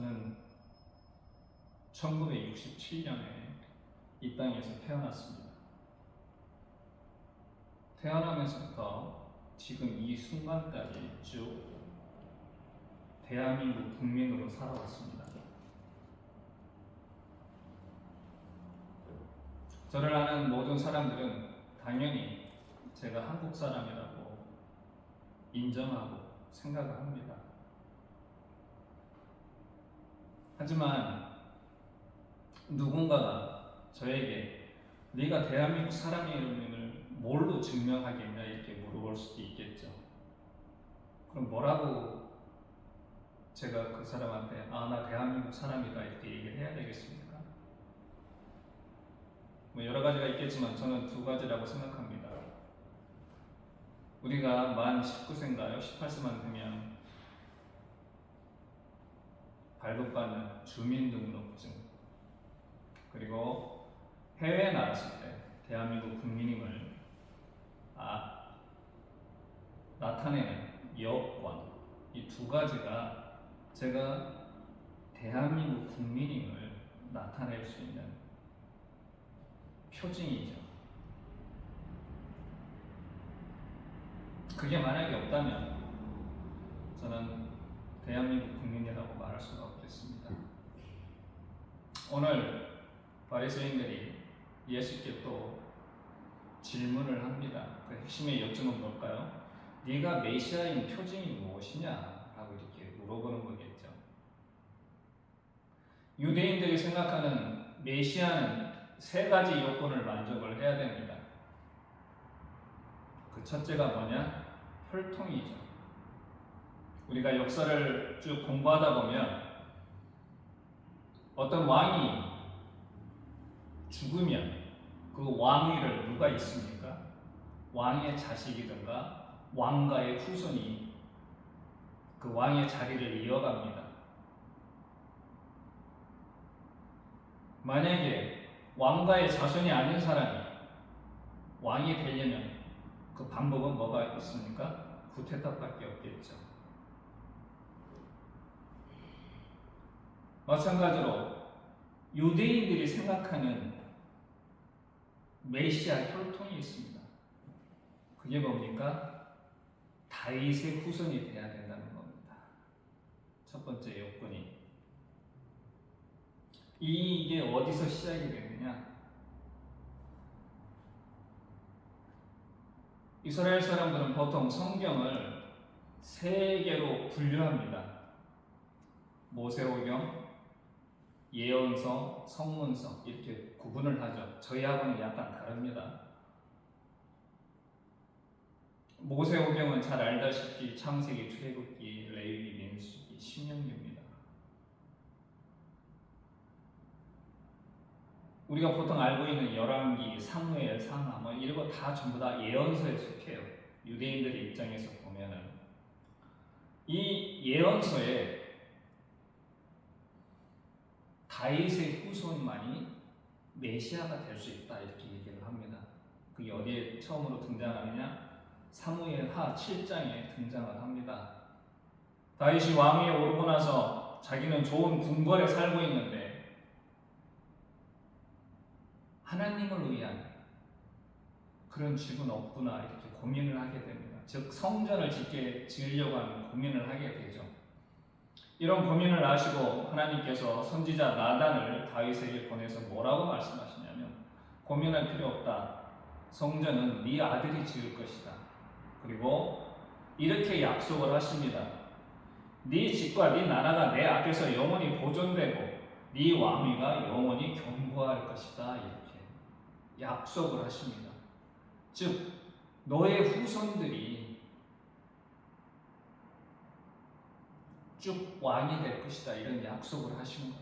저는 1967년에 이 땅에서 태어났습니다. 태어나면서부터 지금 이 순간까지 쭉 대한민국 국민으로 살아왔습니다. 저를 아는 모든 사람들은 당연히 제가 한국 사람이라고 인정하고 생각을 합니다. 하지만 누군가가 저에게 네가 대한민국 사람임을 뭘로 증명하겠냐 이렇게 물어볼 수도 있겠죠. 그럼 뭐라고 제가 그 사람한테 나 대한민국 사람이다 이렇게 얘기를 해야 되겠습니까? 뭐 여러 가지가 있겠지만 저는 두 가지라고 생각합니다. 우리가 만 19세인가요? 18세만 되면 발급받는 주민등록증, 그리고 해외에 나갔을 때 대한민국 국민임을 나타내는 여권, 이 두 가지가 제가 대한민국 국민임을 나타낼 수 있는 표징이죠. 그게 만약에 없다면 저는 대한민국 국민이라고 말할 수가 없겠습니다. 오늘 바리새인들이 예수께 또 질문을 합니다. 그 핵심의 요점은 뭘까요? 네가 메시아인 표징이 무엇이냐? 라고 이렇게 물어보는 거겠죠. 유대인들이 생각하는 메시아는 세 가지 요건을 만족을 해야 됩니다. 그 첫째가 뭐냐? 혈통이죠. 우리가 역사를 쭉 공부하다 보면 어떤 왕이 죽으면 그 왕위를 누가 있습니까? 왕의 자식이든가 왕가의 후손이 그 왕의 자리를 이어갑니다. 만약에 왕가의 자손이 아닌 사람이 왕이 되려면 그 방법은 뭐가 있습니까? 구태타밖에 없겠죠. 마찬가지로 유대인들이 생각하는 메시아 혈통이 있습니다. 그게 뭡니까? 다윗의 후손이 되어야 된다는 겁니다. 첫 번째 요건이. 이게 어디서 시작이 되느냐? 이스라엘 사람들은 보통 성경을 세 개로 분류합니다. 모세오경, 예언서, 성문서 이렇게 구분을 하죠. 저희하고는 약간 다릅니다. 모세오경은 잘 알다시피 창세기, 출애굽기, 레위기, 민수기, 신명기입니다. 우리가 보통 알고 있는 열왕기, 사무엘, 상하 뭐 이런 거 다 전부 다 예언서에 속해요. 유대인들의 입장에서 보면은 이 예언서에 다윗의 후손만이 메시아가 될 수 있다 이렇게 얘기를 합니다. 그게 어디에 처음으로 등장하느냐? 사무엘하 7장에 등장을 합니다. 다윗이 왕위에 오르고 나서 자기는 좋은 궁궐에 살고 있는데 하나님을 위한 그런 집은 없구나 이렇게 고민을 하게 됩니다. 즉 성전을 지으려고 하는 고민을 하게 되죠. 이런 고민을 아시고 하나님께서 선지자 나단을 다윗에게 보내서 뭐라고 말씀하시냐면 고민할 필요 없다. 성전은 네 아들이 지을 것이다. 그리고 이렇게 약속을 하십니다. 네 집과 네 나라가 내 앞에서 영원히 보존되고 네 왕위가 영원히 견고할 것이다. 이렇게 약속을 하십니다. 즉 너의 후손들이 쭉 왕이 될 것이다 이런 약속을 하시는 거죠.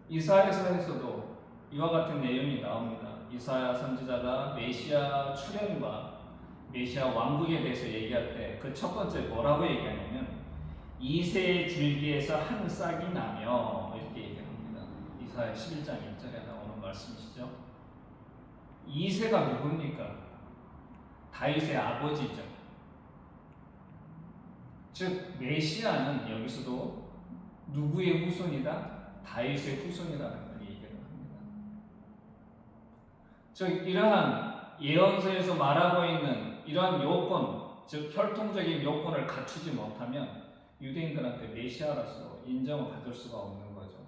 이사야서에서도 이와 같은 내용이 나옵니다. 이사야 선지자가 메시아 출현과 메시아 왕국에 대해서 얘기할 때 그 첫 번째 뭐라고 얘기하냐면 이새의 줄기에서 한 싹이 나며 이렇게 얘기합니다. 이사야 11장 1절에 나오는 말씀이시죠. 이새가 누굽니까? 다윗의 아버지죠. 즉 메시아는 여기서도 누구의 후손이다? 다윗의 후손이라는 걸 얘기를 합니다. 즉 이러한 예언서에서 말하고 있는 이러한 요건, 즉 혈통적인 요건을 갖추지 못하면 유대인들한테 메시아로서 인정을 받을 수가 없는 거죠.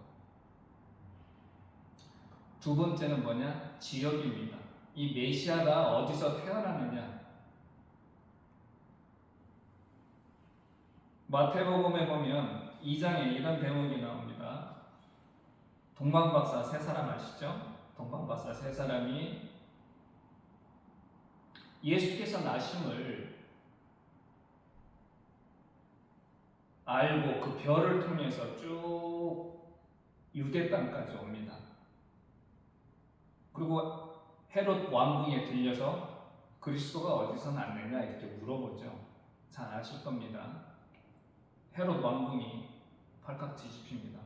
두 번째는 뭐냐? 지역입니다. 이 메시아가 어디서 태어나느냐? 마태복음에 보면 2장에 이런 대목이 나옵니다. 동방박사 세 사람 아시죠? 동방박사 세 사람이 예수께서 나심을 알고 그 별을 통해서 쭉 유대 땅까지 옵니다. 그리고 헤롯 왕궁에 들려서 그리스도가 어디서 났느냐 이렇게 물어보죠. 잘 아실 겁니다. 헤롯 왕궁이 발칵 뒤집힙니다.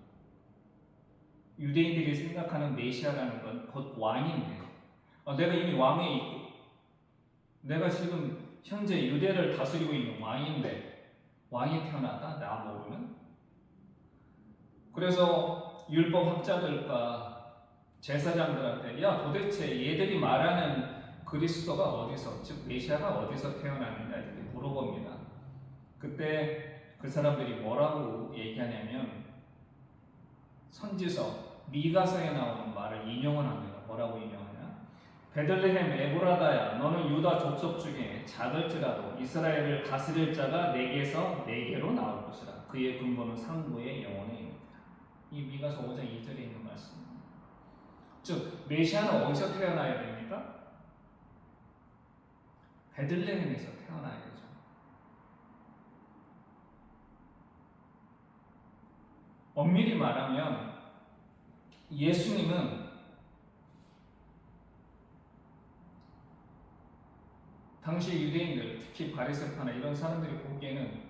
유대인들이 생각하는 메시아라는 건 곧 왕인데, 내가 이미 왕에 있고, 내가 지금 현재 유대를 다스리고 있는 왕인데 왕이 태어났다? 나 모르는? 그래서 율법 학자들과 제사장들한테 야 도대체 얘들이 말하는 그리스도가 어디서, 즉 메시아가 어디서 태어났느냐 이렇게 물어봅니다. 그때 그 사람들이 뭐라고 얘기하냐면 선지서 미가서에 나오는 말을 인용을 합니다. 뭐라고 인용하냐? 베들레헴 에브라다야, 너는 유다 족속 중에 작을지라도 이스라엘을 다스릴 자가 내게서 내게로 나올 것이라. 그의 근본은 상부의 영원에 있느니라. 이 미가서 5장 2절에 있는 말씀입니다. 즉 메시아는 어디서 태어나야 됩니까? 베들레헴에서 태어나야 되죠. 엄밀히 말하면 예수님은 당시 유대인들, 특히 바리새파나 이런 사람들이 보기에는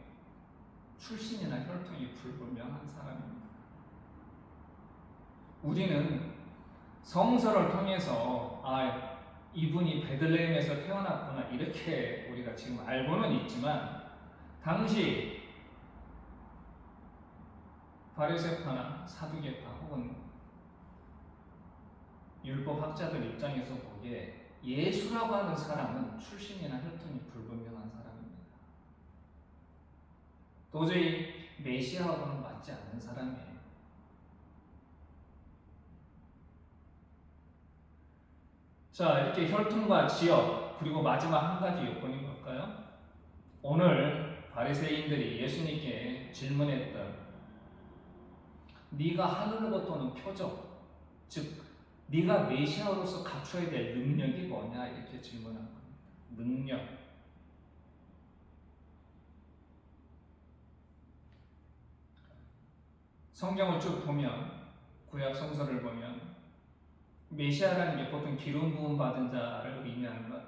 출신이나 혈통이 불분명한 사람입니다. 우리는 성서를 통해서 이분이 베들레헴에서 태어났구나 이렇게 우리가 지금 알고는 있지만 당시 바리새파나 사두개파 혹은 율법 학자들 입장에서 보기에 예수라고 하는 사람은 출신이나 혈통이 불분명한 사람입니다. 도저히 메시아하고는 맞지 않는 사람이에요. 자, 이렇게 혈통과 지역, 그리고 마지막 한 가지 요건이 뭘까요? 오늘 바리새인들이 예수님께 질문했던 네가 하늘로부터는 표적, 즉 네가 메시아로서 갖춰야 될 능력이 뭐냐 이렇게 질문한 겁니다. 능력. 성경을 쭉 보면, 구약 성서를 보면 메시아라는 게 보통 기름 부음 받은 자를 의미하는 것,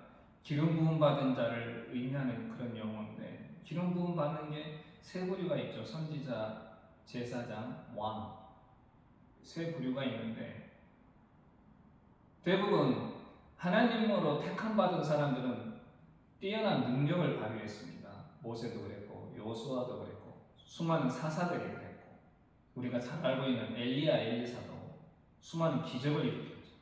기름 부음 받은 자를 의미하는 그런 용어인데, 기름 부음 받는 게 세 부류가 있죠. 선지자, 제사장, 왕, 세 부류가 있는데 대부분 하나님으로 택함 받은 사람들은 뛰어난 능력을 발휘했습니다. 모세도 그랬고 여호수아도 그랬고 수많은 사사들이 그랬고 우리가 잘 알고 있는 엘리야, 엘리사도 수많은 기적을 일으켰죠.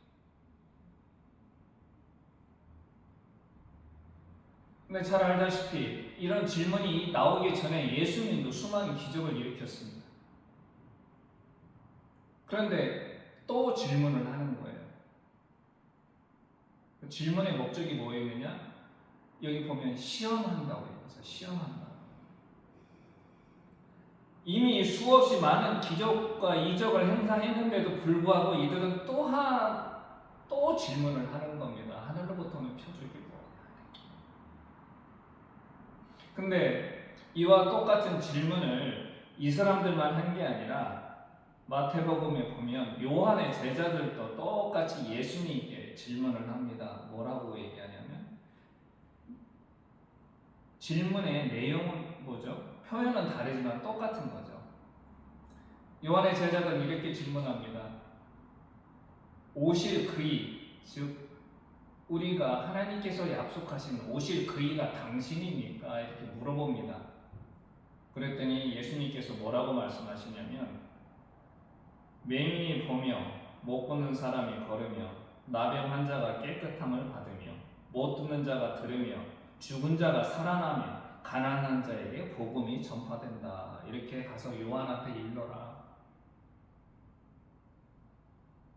근데 잘 알다시피 이런 질문이 나오기 전에 예수님도 수많은 기적을 일으켰습니다. 그런데 또 질문을 하는 거예요. 그 질문의 목적이 뭐였느냐? 여기 보면 시험한다고 해서 시험한다. 이미 수없이 많은 기적과 이적을 행사했는데도 불구하고 이들은 또 질문을 하는 겁니다. 하늘로부터는 표적이고. 근데 이와 똑같은 질문을 이 사람들만 한 게 아니라 마태복음에 보면 요한의 제자들도 똑같이 예수님께 질문을 합니다. 뭐라고 얘기하냐면 질문의 내용은 뭐죠? 표현은 다르지만 똑같은 거죠. 요한의 제자들은 이렇게 질문합니다. 오실 그이, 즉 우리가 하나님께서 약속하신 오실 그이가 당신입니까? 이렇게 물어봅니다. 그랬더니 예수님께서 뭐라고 말씀하시냐면 맹인이 보며 못 보는 사람이 걸으며 나병 환자가 깨끗함을 받으며 못 듣는 자가 들으며 죽은 자가 살아나며 가난한 자에게 복음이 전파된다. 이렇게 가서 요한 앞에 일러라.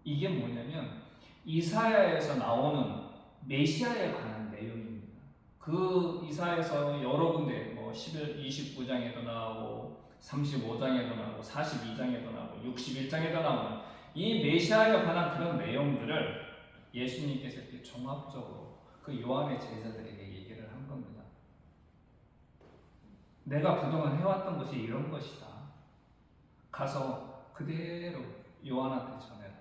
이게 뭐냐면 이사야에서 나오는 메시아에 관한 내용입니다. 그 이사야에서 여러 군데 뭐 29장에도 나오고 35장에도 나오고 42장에도 나오고 61장에도 나오는 이 메시아에 관한 그런 내용들을 예수님께서 이렇게 종합적으로 그 요한의 제자들에게 얘기를 한 겁니다. 내가 그동안 해왔던 것이 이런 것이다. 가서 그대로 요한한테 전해라.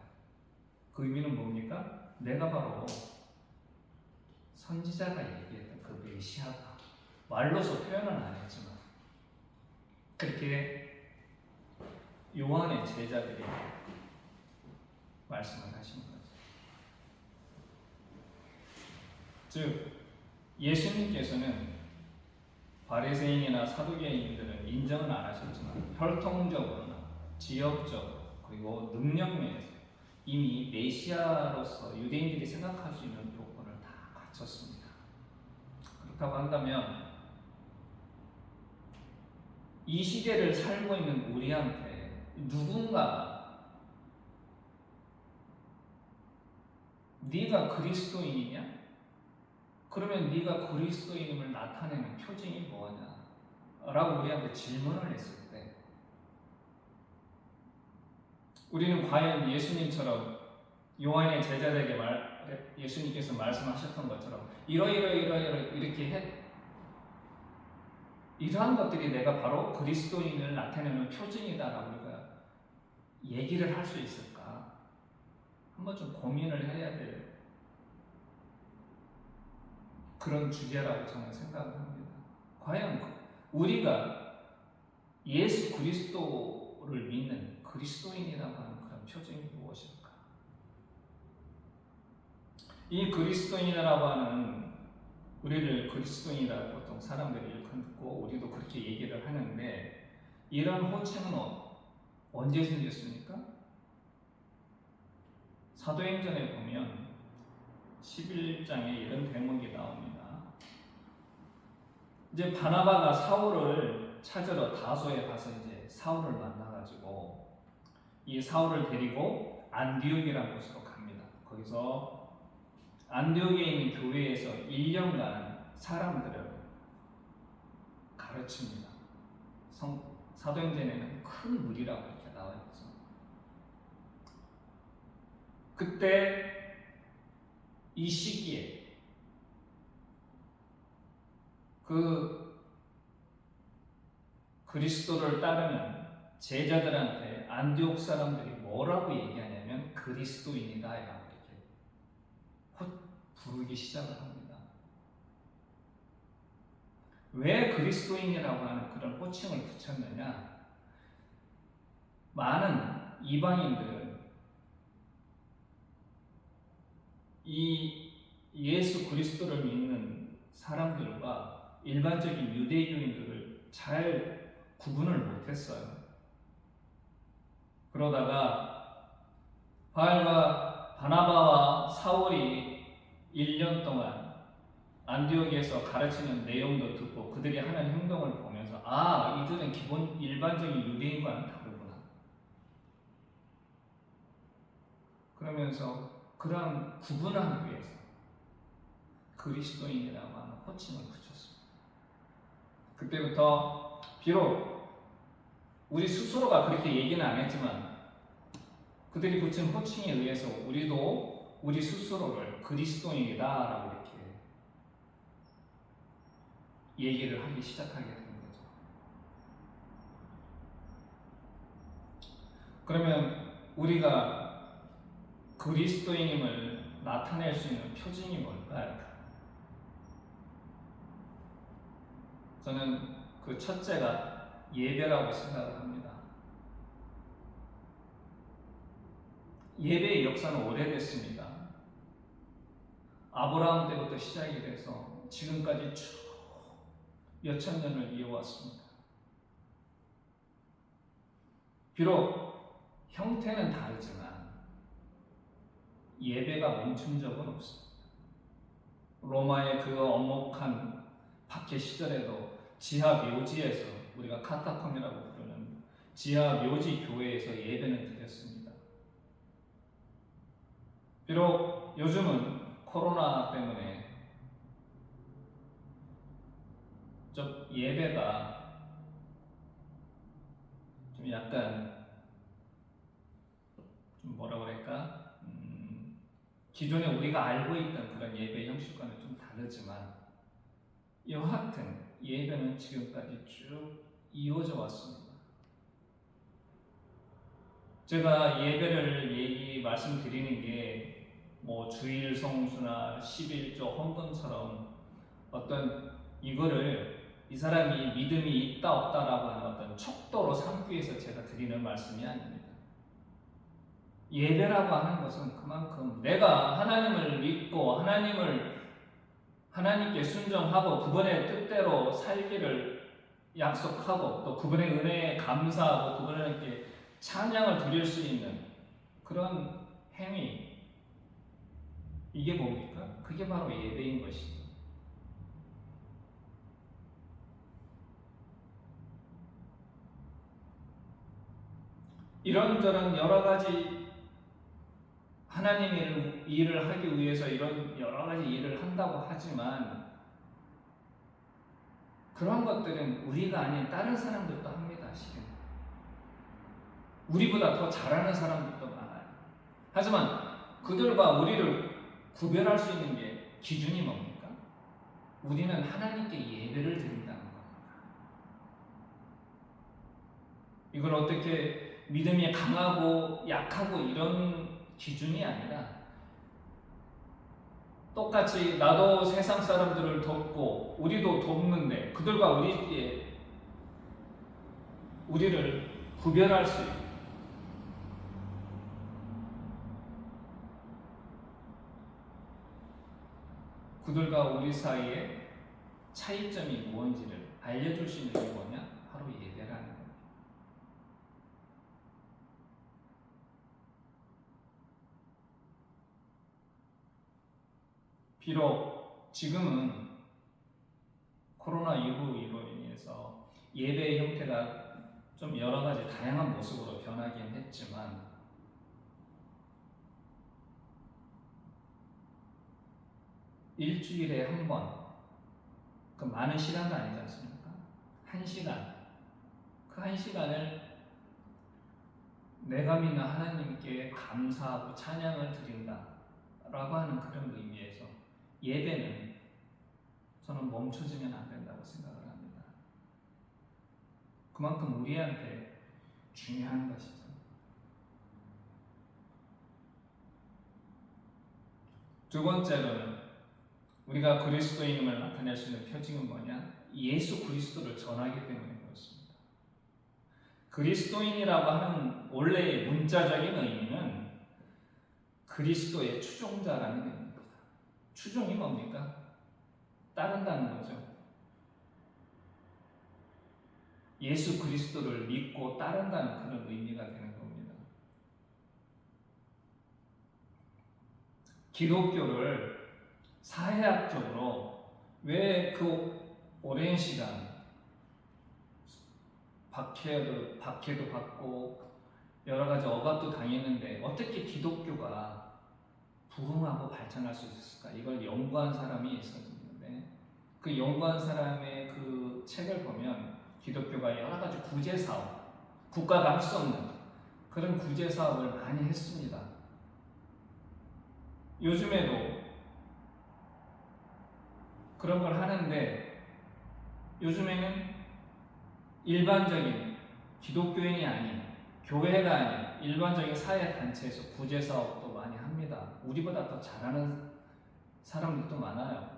그 의미는 뭡니까? 내가 바로 선지자가 얘기했던 그 메시아다. 말로서 표현은 안 했지만 그렇게 요한의 제자들이 말씀을 하신 거죠. 즉 예수님께서는 바리새인이나 사두개인들은 인정은 안 하셨지만 혈통적으로나 지역적으로 그리고 능력면에서 이미 메시아로서 유대인들이 생각할 수 있는 조건을 다 갖췄습니다. 그렇다고 한다면 이 시대를 살고 있는 우리한테 누군가 네가 그리스도인이냐? 그러면 네가 그리스도인임을 나타내는 표징이 뭐냐? 라고 우리한테 질문을 했을 때 우리는 과연 예수님처럼 요한의 제자들에게 예수님께서 말씀하셨던 것처럼 이렇게 이러한 것들이 내가 바로 그리스도인을 나타내는 표징이다라고 우리가 얘기를 할 수 있을까? 한번 좀 고민을 해야 될 그런 주제라고 저는 생각을 합니다. 과연 우리가 예수 그리스도를 믿는 그리스도인이라고 하는 그런 표징이 무엇일까? 이 그리스도인이라고 하는 우리를 그리스도인이라고 보통 사람들이 일컫고 우리도 그렇게 얘기를 하는데 이런 호칭은 언제 생겼습니까? 사도행전에 보면 11장에 이런 대목이 나옵니다. 이제 바나바가 사울을 찾으러 다소에 가서 이제 사울을 만나가지고 이 사울을 데리고 안디옥이라는 곳으로 갑니다. 거기서 안디옥에 있는 교회에서 1년간 사람들을 가르칩니다. 사도행전에는 큰 무리라고 이렇게 나와 있죠. 그때 이 시기에 그 그리스도를 따르는 제자들한테 안디옥 사람들이 뭐라고 얘기하냐면 그리스도인이다 라고 이렇게 부르기 시작을 합니다. 왜 그리스도인이라고 하는 그런 호칭을 붙였느냐? 많은 이방인들은 이 예수 그리스도를 믿는 사람들과 일반적인 유대교인들을 잘 구분을 못했어요. 그러다가 바나바와 사울이 1년 동안 안디옥에서 가르치는 내용도 듣고 그들이 하는 행동을 보면서 이들은 기본 일반적인 유대인과는 다르구나. 그러면서 그러한 구분하기 위해서 그리스도인이라고 하는 호칭을 붙였습니다. 그때부터 비록 우리 스스로가 그렇게 얘기는 안 했지만 그들이 붙인 호칭에 의해서 우리도 우리 스스로를 그리스도인이다라고 이렇게 얘기를 하기 시작하게 된 거죠. 그러면 우리가 그리스도인임을 나타낼 수 있는 표징이 뭘까요? 저는 그 첫째가 예배라고 생각을 합니다. 예배의 역사는 오래됐습니다. 아브라함 때부터 시작이 돼서 지금까지 쭉 몇천 년을 이어왔습니다. 비록 형태는 다르지만 예배가 멈춘 적은 없습니다. 로마의 그 엄혹한 박해 시절에도 지하 묘지에서, 우리가 카타콤이라고 부르는 지하 묘지 교회에서 예배는 드렸습니다. 비록 요즘은 코로나 때문에 좀 예배가 좀 약간 좀 뭐라 그럴까? 기존에 우리가 알고 있던 그런 예배 형식과는 좀 다르지만 여하튼 예배는 지금까지 쭉 이어져 왔습니다. 제가 예배를 말씀드리는 게 뭐 주일 성수나 11조 헌금처럼 어떤 이거를 이 사람이 믿음이 있다 없다라고 하는 어떤 척도로 삼기 위해서 제가 드리는 말씀이 아닙니다. 예배라고 하는 것은 그만큼 내가 하나님을 믿고 하나님께 순종하고 그분의 뜻대로 살기를 약속하고 또 그분의 은혜에 감사하고 그분에게 찬양을 드릴 수 있는 그런 행위, 이게 뭡니까? 그게 바로 예배인 것이죠. 이런저런 여러 가지 하나님의 일을 하기 위해서 이런 여러 가지 일을 한다고 하지만 그런 것들은 우리가 아닌 다른 사람들도 합니다. 실은 우리보다 더 잘하는 사람들도 많아요. 하지만 그들과 우리를 구별할 수 있는 게 기준이 뭡니까? 우리는 하나님께 예배를 드린다는 겁니다. 이걸 어떻게 믿음이 강하고 약하고 이런 기준이 아니라 똑같이 나도 세상 사람들을 돕고 우리도 돕는데 그들과 우리를 구별할 수 있고 그들과 우리 사이에 차이점이 무엇인지를 알려줄 수 있는 게 뭐냐? 바로 예배라는 겁니다. 비록 지금은 코로나19로 인해서 예배의 형태가 좀 여러 가지 다양한 모습으로 변하긴 했지만 일주일에 한 번, 그 많은 시간도 아니지 않습니까? 1시간, 그 1시간을 내가 믿는 하나님께 감사하고 찬양을 드린다 라고 하는 그런 의미에서 예배는 저는 멈춰지면 안 된다고 생각을 합니다. 그만큼 우리한테 중요한 것이죠. 두 번째로는 우리가 그리스도인임을 나타낼 수 있는 표징은 뭐냐? 예수 그리스도를 전하기 때문에 그렇습니다. 그리스도인이라고 하는 원래의 문자적인 의미는 그리스도의 추종자라는 의미입니다. 추종이 뭡니까? 따른다는 거죠. 예수 그리스도를 믿고 따른다는 그런 의미가 되는 겁니다. 기독교를 사회학적으로 왜 그 오랜 시간 박해도 받고 여러 가지 억압도 당했는데 어떻게 기독교가 부흥하고 발전할 수 있었을까? 이걸 연구한 사람이 있었는데 그 연구한 사람의 그 책을 보면 기독교가 여러 가지 구제 사업, 국가가 할 수 없는 그런 구제 사업을 많이 했습니다. 요즘에도 그런 걸 하는데 요즘에는 일반적인 기독교인이 아닌 교회가 아닌 일반적인 사회 단체에서 구제 사업도 많이 합니다. 우리보다 더 잘하는 사람들도 많아요.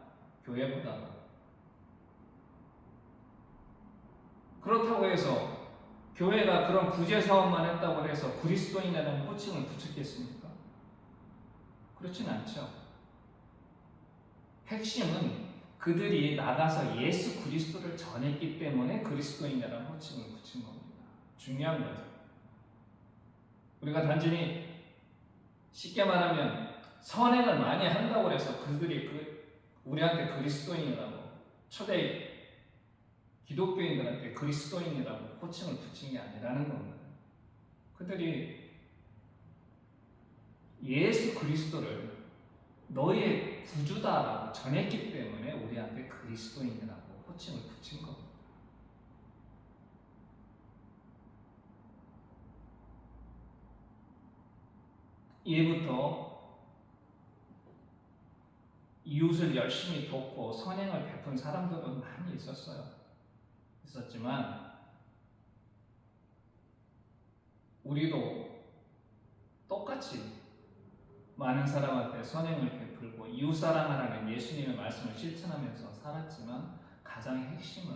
교회보다도. 그렇다고 해서 교회가 그런 구제 사업만 했다고 해서 그리스도인이라는 호칭을 붙였겠습니까? 그렇진 않죠. 핵심은 그들이 나가서 예수 그리스도를 전했기 때문에 그리스도인이라는 호칭을 붙인 겁니다. 중요한 거죠. 우리가 단순히 쉽게 말하면 선행을 많이 한다고 해서 그들이 우리한테 그리스도인이라고, 초대 기독교인들한테 그리스도인이라고 호칭을 붙인 게 아니라는 겁니다. 그들이 예수 그리스도를 너희의 구주다라고 전했기 때문에 우리한테 그리스도인이라고 호칭을 붙인 겁니다. 이해부터 이웃을 열심히 돕고 선행을 베푼 사람들은 많이 있었지만 우리도 똑같이 많은 사람한테 선행을 베풀고 이웃 사랑하라는 예수님의 말씀을 실천하면서 살았지만 가장 핵심은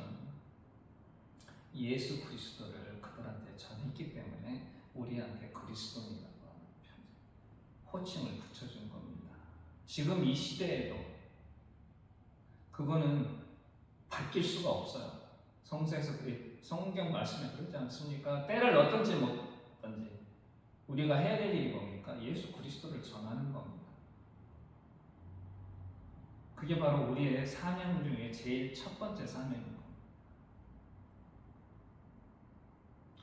예수 그리스도를 그들한테 전했기 때문에 우리한테 그리스도인이라고 호칭을 붙여준 겁니다. 지금 이 시대에도 그거는 바뀔 수가 없어요. 성서에서 성경 말씀에 그러지 않습니까? 때를 어떤지 못든지 우리가 해야 될 일이 뭡니까? 예수 그리스도를 전하는 겁니다. 그게 바로 우리의 사명 중에 제일 첫 번째 사명입니다.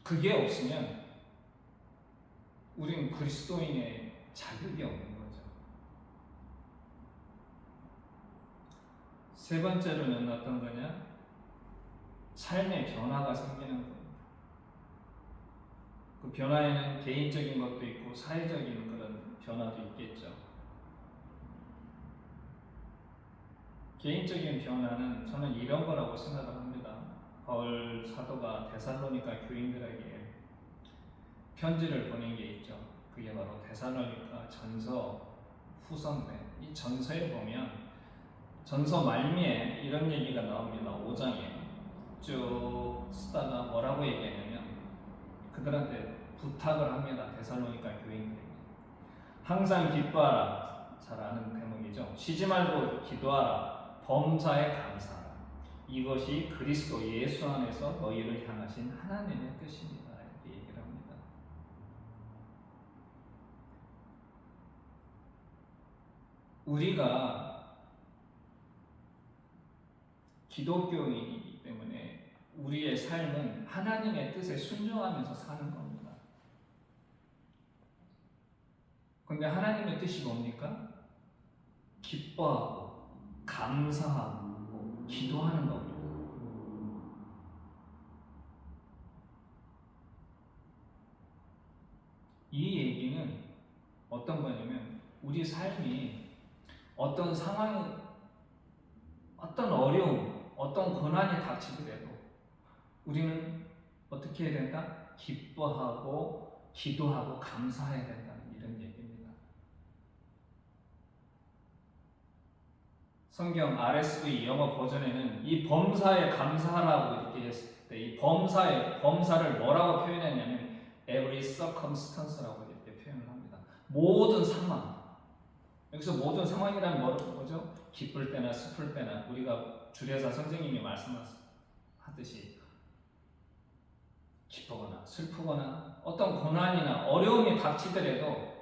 그게 없으면 우리는 그리스도인의 자격이 없는 거죠. 세 번째로는 어떤 거냐? 삶의 변화가 생기는 겁니다. 그 변화에는 개인적인 것도 있고 사회적인 그런 변화도 있겠죠. 개인적인 변화는 저는 이런 거라고 생각을 합니다. 바울 사도가 데살로니가 교인들에게 편지를 보낸 게 있죠. 그게 바로 데살로니가 전서 후서인데 이 전서에 보면 전서 말미에 이런 얘기가 나옵니다. 5장에 쭉 쓰다가 뭐라고 얘기하냐면 그들한테 부탁을 합니다. 데살로니가 교인들에게 항상 기뻐하라. 잘 아는 대목이죠. 쉬지 말고 기도하라. 범사에 감사하라. 이것이 그리스도 예수 안에서 너희를 향하신 하나님의 뜻입니다. 이렇게 얘기를 합니다. 우리가 기독교인이기 때문에 우리의 삶은 하나님의 뜻에 순종하면서 사는 겁니다. 그런데 하나님의 뜻이 뭡니까? 기뻐하고 감사하고 기도하는 겁니다. 이 얘기는 어떤 거냐면 우리 삶이 어떤 상황, 어떤 어려움, 어떤 고난이 닥치더라도 우리는 어떻게 해야 된다? 기뻐하고 기도하고 감사해야 된다는 이런 얘기입니다. 성경 RSV 영어 버전에는 이 범사에 감사하라고 이렇게 했을 때 이 범사를 뭐라고 표현했냐면 every circumstance라고 이렇게 표현을 합니다. 모든 상황. 여기서 모든 상황이란 뭐죠? 기쁠 때나 슬플 때나 우리가 주례사 선생님이 말씀하듯이 기쁘거나 슬프거나 어떤 고난이나 어려움이 닥치더라도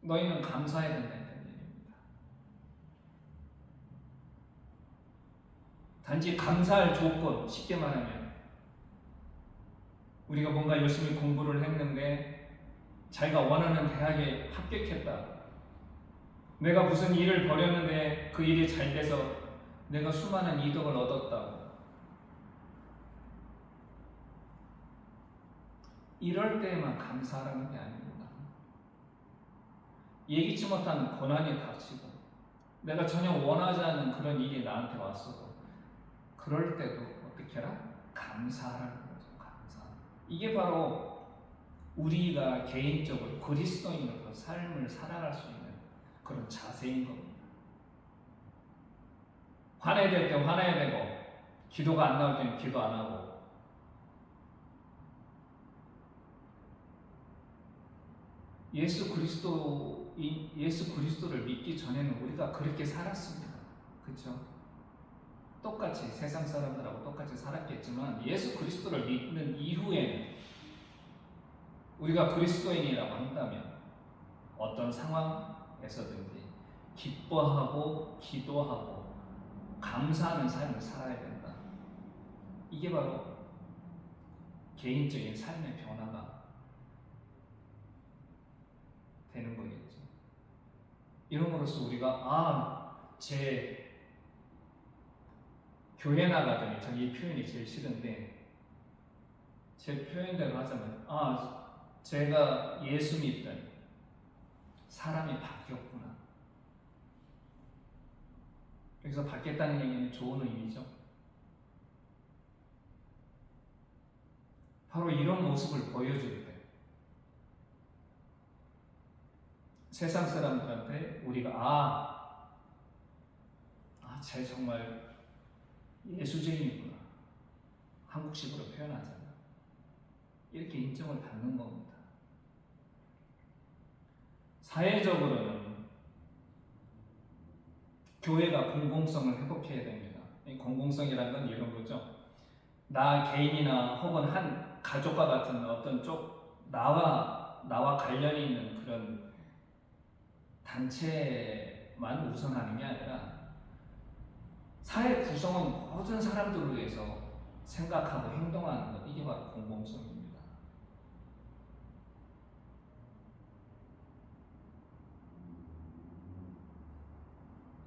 너희는 감사해야 된다는 얘기입니다. 단지 감사할 조건, 쉽게 말하면 우리가 뭔가 열심히 공부를 했는데 자기가 원하는 대학에 합격했다. 내가 무슨 일을 벌였는데 그 일이 잘 돼서 내가 수많은 이득을 얻었다고. 이럴 때에만 감사하라는 게 아닙니다. 예기치 못한 고난이 닥치고 내가 전혀 원하지 않는 그런 일이 나한테 왔어도 그럴 때도 어떻게 해라? 감사하라는 거죠. 감사. 이게 바로 우리가 개인적으로 그리스도인으로 삶을 살아갈 수 있는 그런 자세인 겁니다. 화내야 될 때 화내야 되고 기도가 안 나올 때는 기도 안 하고 예수 그리스도를 믿기 전에는 우리가 그렇게 살았습니다. 그렇죠? 똑같이 세상 사람들하고 똑같이 살았겠지만 예수 그리스도를 믿는 이후에는 우리가 그리스도인이라고 한다면 어떤 상황에서든지 기뻐하고 기도하고 감사하는 삶을 살아야 된다. 이게 바로 개인적인 삶의 변화가 되는 거겠죠. 이름으로써 우리가 제 교회 나가더니 전 이 표현이 제일 싫은데 제 표현대로 하자면 제가 예수 믿더니 사람이 바뀌었구나. 여기서 바뀌었다는 얘기는 좋은 의미죠. 바로 이런 모습을 보여줄 때 세상 사람들한테 우리가 쟤 정말 예수쟁이구나. 한국식으로 표현하자면 이렇게 인정을 받는 겁니다. 사회적으로는 교회가 공공성을 회복해야 됩니다. 이 공공성이라는 건 이런 거죠. 나 개인이나 혹은 한 가족과 같은 어떤 나와 관련이 있는 그런 단체만 우선하는 게 아니라 사회 구성은 모든 사람들을 위해서 생각하고 행동하는 것, 이게 바로 공공성입니다.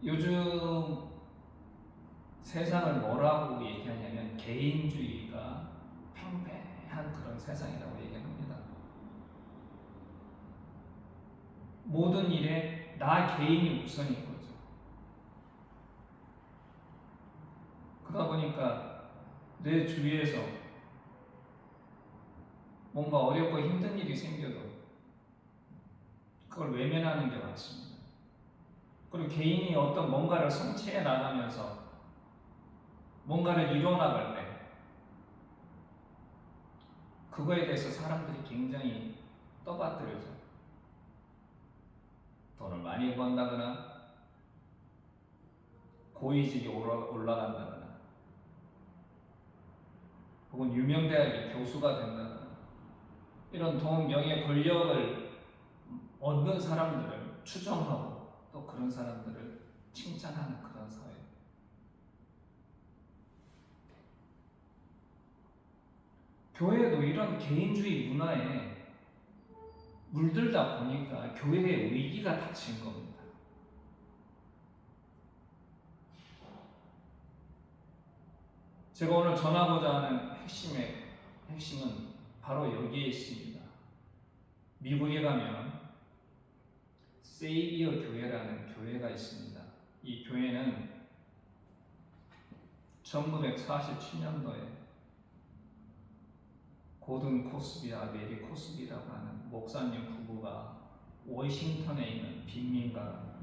요즘 세상을 뭐라고 얘기하냐면 개인주의가 팽팽한 그런 세상이라고 얘기합니다. 모든 일에 나 개인이 우선인 거죠. 그러다 보니까 내 주위에서 뭔가 어렵고 힘든 일이 생겨도 그걸 외면하는 게 많습니다. 그리고 개인이 어떤 뭔가를 성취해 나가면서 뭔가를 이뤄나갈 때 그거에 대해서 사람들이 굉장히 떠받들죠. 돈을 많이 번다거나 고위직에 올라간다거나 혹은 유명대학의 교수가 된다거나 이런 돈, 명예, 권력을 얻는 사람들을 추종하고 또 그런 사람들을 칭찬하는 그런 사회. 교회도 이런 개인주의 문화에 물들다 보니까 교회의 위기가 닥친 겁니다. 제가 오늘 전하고자 하는 핵심은 바로 여기에 있습니다. 미국에 가면 세이비어 교회라는 교회가 있습니다. 이 교회는 1947년도에 고든 코스비와 메리 코스비라고 하는 목사님 부부가 워싱턴에 있는 빈민가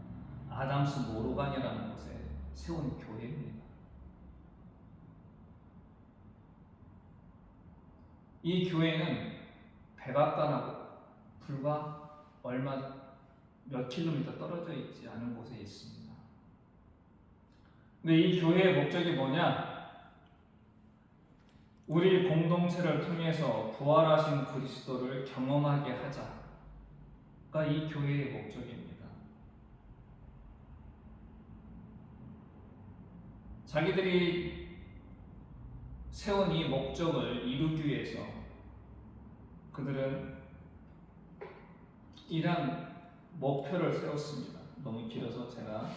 아담스 모로간이라는 곳에 세운 교회입니다. 이 교회는 백악관하고 불과 몇 킬로미터 떨어져 있지 않은 곳에 있습니다. 근데 이 교회의 목적이 뭐냐? 우리 공동체를 통해서 부활하신 그리스도를 경험하게 하자가 이 교회의 목적입니다. 자기들이 세운 이 목적을 이루기 위해서 그들은 이러한 목표를 세웠습니다. 너무 길어서 제가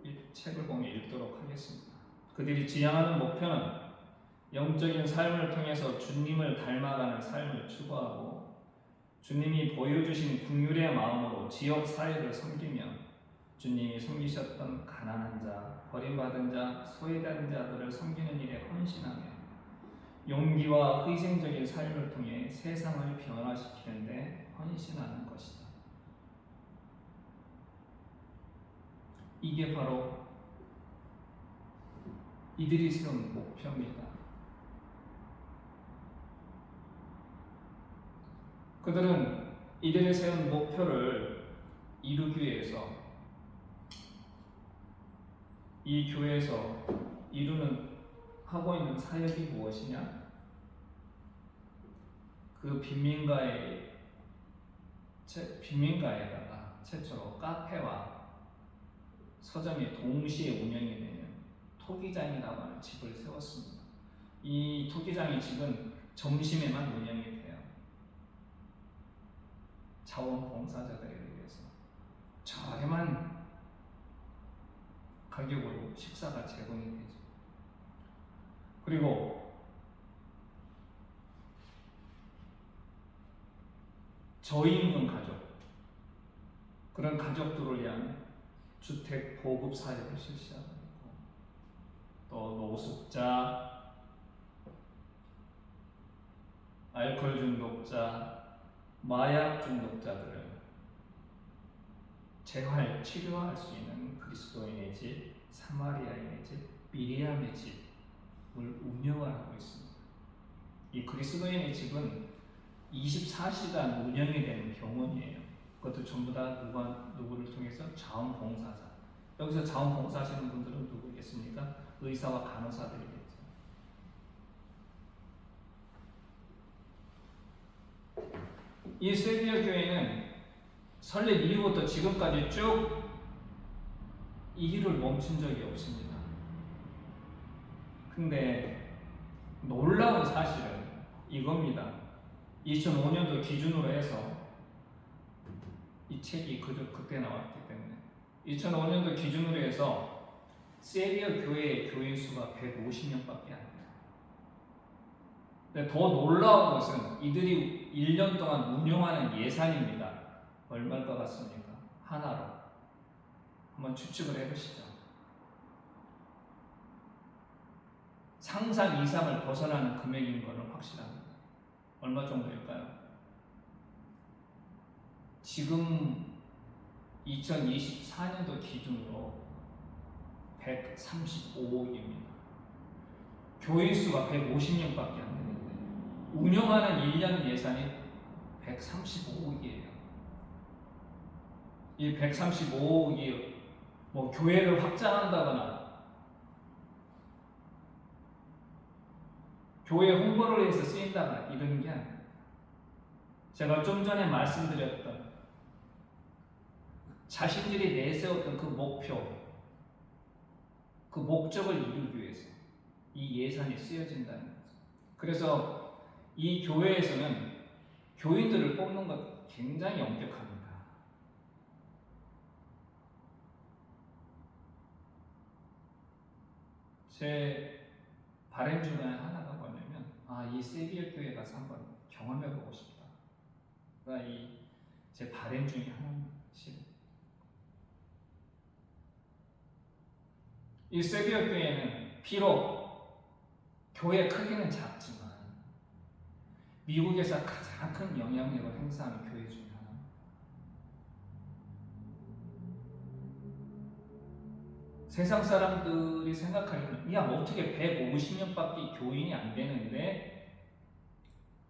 이 책을 보며 읽도록 하겠습니다. 그들이 지향하는 목표는 영적인 삶을 통해서 주님을 닮아가는 삶을 추구하고 주님이 보여주신 긍휼의 마음으로 지역 사회를 섬기며 주님이 섬기셨던 가난한 자, 버림받은 자, 소외된 자들을 섬기는 일에 헌신하며 용기와 희생적인 삶을 통해 세상을 변화시키는 데 헌신하는 것이다. 이게 바로 이들이 세운 목표입니다. 그들은 이들이 세운 목표를 이루기 위해서 이 교회에서 하고 있는 사역이 무엇이냐? 그 그 빈민가에다가 최초로 카페와 서점이 동시에 운영이 되는 토기장이라고 하는 집을 세웠습니다. 이 토기장의 집은 점심에만 운영이 돼요. 자원봉사자들에 위해서 저렴한 가격으로 식사가 제공이 되죠. 그리고 저임금 가족, 그런 가족들을 위한 주택 보급 사업을 실시하고 있고, 또 노숙자, 알코올 중독자, 마약 중독자들을 재활 치료할 수 있는 그리스도인의 집, 사마리아인의 집, 미리암의 집을 운영을 하고 있습니다. 이 그리스도인의 집은 24시간 운영이 되는 병원이에요. 그것도 전부 다 누구를 통해서 자원봉사자. 여기서 자원봉사 하시는 분들은 누구겠습니까? 의사와 간호사들이겠죠. 이 세비야 교회는 설립 이후부터 지금까지 쭉 이 일을 멈춘 적이 없습니다. 근데 놀라운 사실은 이겁니다. 2005년도 기준으로 해서 이 책이 그때 나왔기 때문에 2005년도 기준으로 해서 세비야 교회의 교인 수가 150명밖에 안 돼요. 근데 더 놀라운 것은 이들이 1년 동안 운영하는 예산입니다. 얼마일 것 같습니까? 하나로 한번 추측을 해보시죠. 상상 이상을 벗어나는 금액인 것은 확실합니다. 얼마 정도일까요? 지금 2024년도 기준으로 135억입니다. 교인 수가 150명밖에 안 되는데 운영하는 1년 예산이 135억이에요. 이 135억이 뭐 교회를 확장한다거나 교회 홍보를 위해서 쓰인다거나 이런 게 아니에요. 제가 좀 전에 말씀드렸던 자신들이 내세웠던 그 목표, 그 목적을 이루기 위해서 이 예산이 쓰여진다는 거죠. 그래서 이 교회에서는 교인들을 뽑는 것 굉장히 엄격합니다. 제 바람 중에 하나가 뭐냐면, 이 세비야 교회 가서 한번 경험해보고 싶다. 제 바람 중에 하나입니다. 이 세비야 교회는 비록 교회 크기는 작지만 미국에서 가장 큰 영향력을 행사하는 교회 중에 하나입니다. 세상 사람들이 생각하기는 어떻게 150명밖에 교인이 안 되는데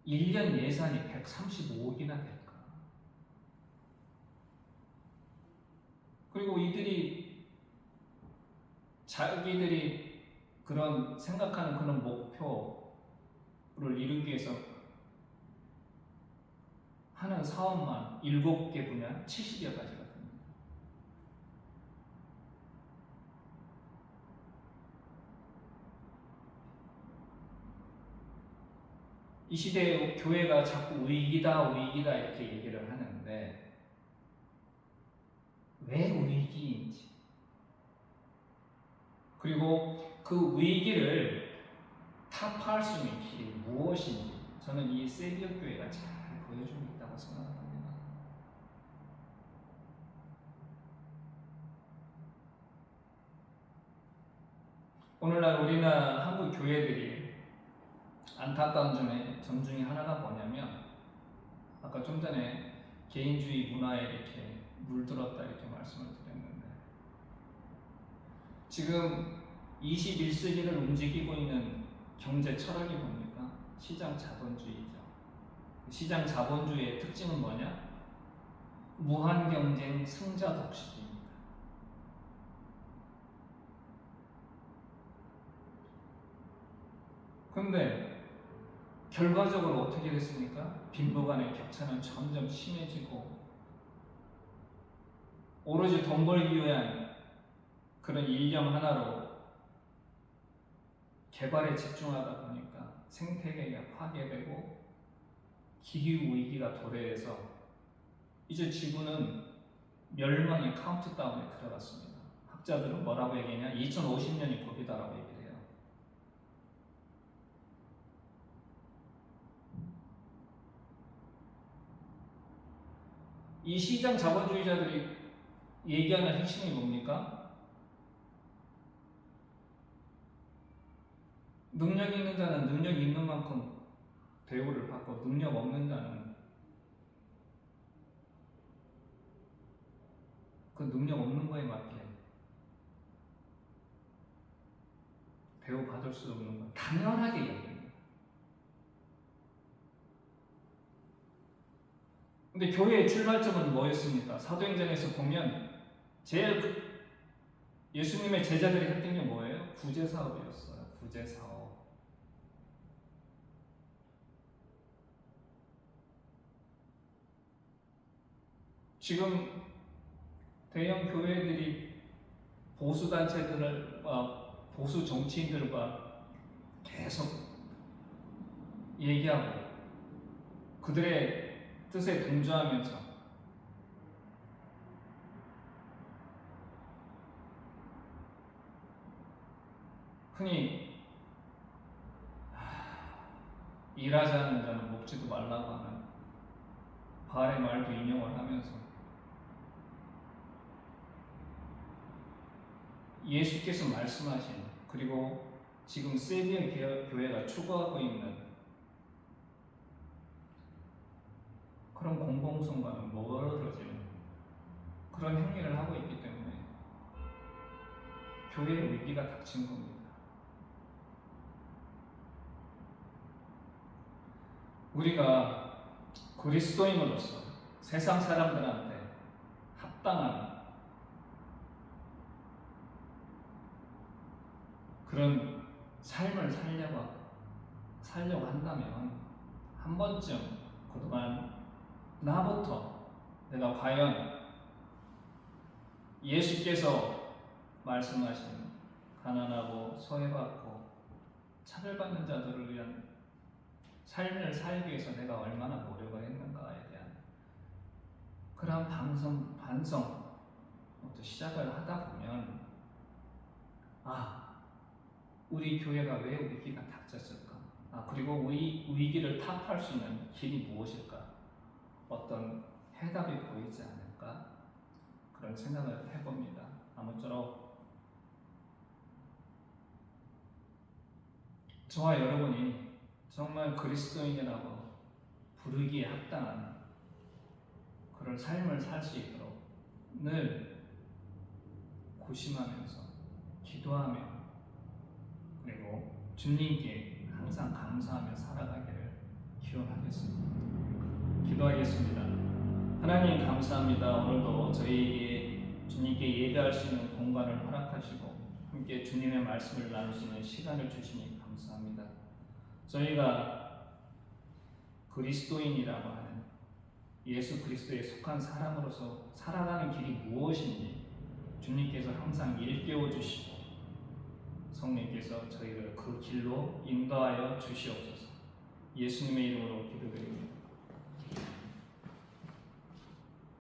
1년 예산이 135억이나 될까? 그리고 자기들이 그런 생각하는 그런 목표를 이루기 위해서 하는 사업만 7개 분야 70여 가지가 됩니다. 이 시대에 교회가 자꾸 위기다 이렇게 얘기를 하는데 왜 위기인지, 그리고 그 위기를 타파할 수 있는 길이 무엇인지 저는 이 세비야 교회가 잘 보여주고 있다고 생각합니다. 오늘날 우리나라 한국 교회들이 안타까운 점 중에 하나가 뭐냐면, 아까 좀 전에 개인주의 문화에 이렇게 물들었다 이렇게 말씀을 드렸는데, 지금 21세기를 움직이고 있는 경제 철학이 뭡니까? 시장 자본주의죠. 시장 자본주의의 특징은 뭐냐? 무한 경쟁 승자 독식입니다. 근데 결과적으로 어떻게 됐습니까? 빈부 간의 격차는 점점 심해지고 오로지 돈 벌기 위한 그런 일념 하나로 개발에 집중하다 보니까 생태계가 파괴되고 기후 위기가 도래해서 이제 지구는 멸망의 카운트다운에 들어갔습니다. 학자들은 뭐라고 얘기하냐? 2050년이 법이다라고 얘기를 해요. 이 시장 자본주의자들이 얘기하는 핵심이 뭡니까? 능력 있는 자는 능력 있는 만큼 대우를 받고 능력 없는 자는 그 능력 없는 거에 맞게 대우받을 수 없는 거 당연하게 얘기합니다. 근데 교회의 출발점은 뭐였습니까? 사도행전에서 보면 제일 예수님의 제자들이 했던 게 뭐예요? 구제 사업이었어요. 구제 사업. 지금 대형 교회들이 보수 단체들과 보수 정치인들과 계속 얘기하고 그들의 뜻에 동조하면서 흔히 일하지 않는 자는 먹지도 말라고 하는 바알의 말도 인용을 하면서 예수께서 말씀하신 그리고 지금 세비야 교회가 추구하고 있는 그런 공공성과는 멀어지는 그런 행위를 하고 있기 때문에 교회의 위기가 닥친 겁니다. 우리가 그리스도인으로서 세상 사람들한테 합당한 그런 삶을 살려고 한다면 한 번쯤 그동안 나부터 내가 과연 예수께서 말씀하신 가난하고 소외받고 차별받는 자들을 위한 삶을 살기 위해서 내가 얼마나 노력을 했는가에 대한 그런 반성부터 시작을 하다 보면 우리 교회가 왜 위기가 닥쳤을까? 그리고 우리 위기를 타파할 수 있는 길이 무엇일까? 어떤 해답이 보이지 않을까? 그런 생각을 해봅니다. 아무쪼록 저와 여러분이 정말 그리스도인이라고 부르기에 합당한 그런 삶을 살 수 있도록 늘 고심하면서 기도하며 그리고 주님께 항상 감사하며 살아가기를 기원하겠습니다. 기도하겠습니다. 하나님 감사합니다. 오늘도 저희에게 주님께 예배할 수 있는 공간을 허락하시고 함께 주님의 말씀을 나눌 수 있는 시간을 주시니 감사합니다. 저희가 그리스도인이라고 하는 예수 그리스도에 속한 사람으로서 살아가는 길이 무엇인지 주님께서 항상 일깨워 주시고 성령께서 저희를 그 길로 인도하여 주시옵소서. 예수님의 이름으로 기도드립니다.